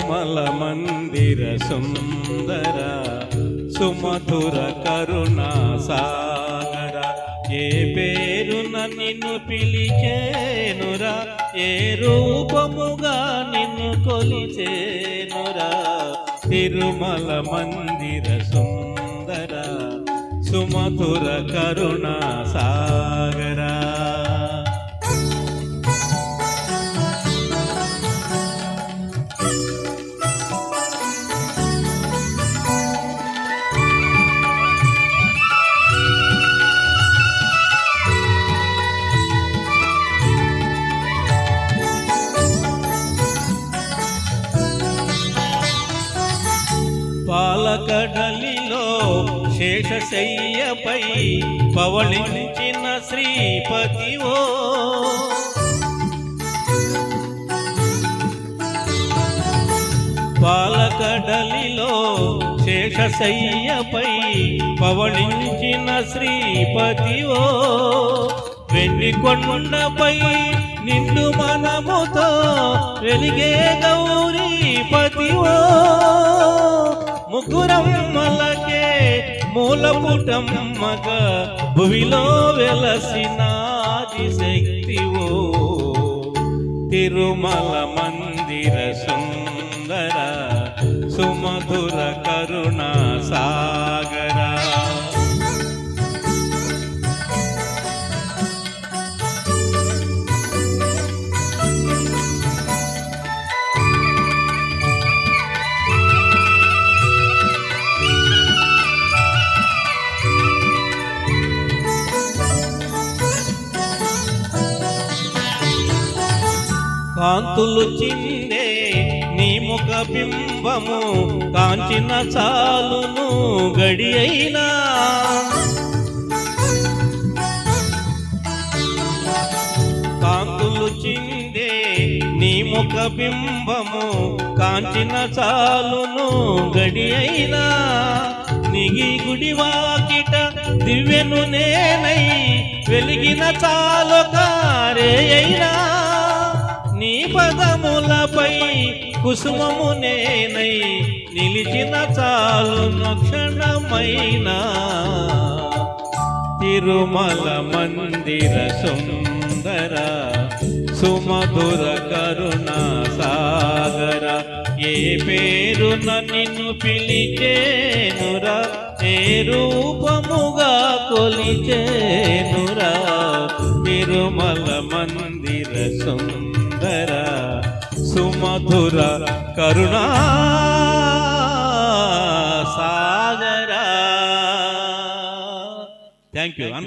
తిరుమల మందిర సుందర సుమధుర కరుణా సాగర ఏ పేరున నిన్ను పిలిచేనురా ఏ రూపముగా నిన్ను కొలిచేనురా తిరుమల మందిర సుందర సుమధుర కరుణా సాగరా పాలకడలిలో శేషశయ్యపై పవళించిన శ్రీపతివో పాలకడలిలో శేషశయ్యపై పవళించిన శ్రీపతివో వెండి కొండపై నిండు మనముతో వెలిగే గౌరీపతివో ముగ్గురమ్మలకే మూలపుటమ్మగా భువిలో వెలసినాది శక్తివో తిరుమల మందిర సుందర సుమధుర కరుణా సాగరా కాంతులు చిందే నీ ముఖ బింబము కాంచిన చాలును గడి అయినా కాంతులు చిందే నీ ముఖ బింబము కాంచిన చాలును గడి అయినా నిగి గుడి వాకిట దివ్యను నేనై వెలిగిన చాలు కారే అయినా నీ పదములపై కుసుమము నేనై నిలిచిన చాలు క్షణమైన తిరుమల మందిర సుందర సుమధుర కరుణా సాగర ఏ పేరున నిన్ను పిలిచేనురా ఏ రూపముగా కొలిచేనురా తిరుమల మందిర సుందర సుమధుర కరుణా సాగరా. థ్యాంక్ యూ అందరికీ.